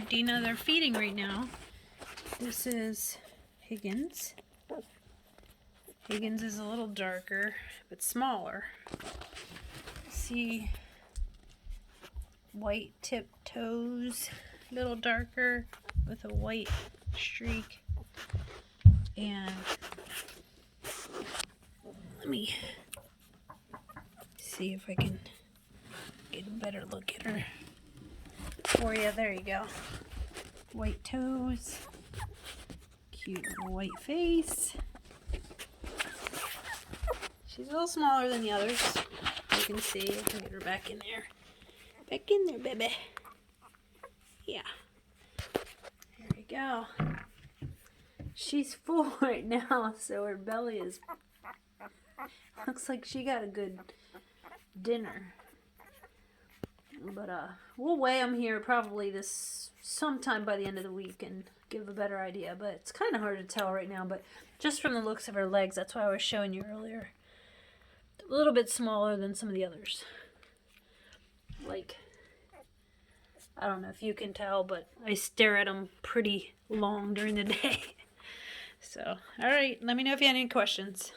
Dina, they're feeding right now. This is Higgins. Higgins is a little darker, but smaller. See, white tip toes, a little darker with a white streak. And let me see if I can get a better look at her for you. There you go. White toes, cute little white face. She's a little smaller than the others. You can see. I can get her back in there. Back in there, baby. Yeah. There we go. She's full right now, so her belly is... Looks like she got a good dinner. But we'll weigh them here probably this sometime by the end of the week and give a better idea. But it's kind of hard to tell right now. But just from the looks of her legs, that's why I was showing you earlier. A little bit smaller than some of the others. Like, I don't know if you can tell, but I stare at them pretty long during the day. So, all right, let me know if you have any questions.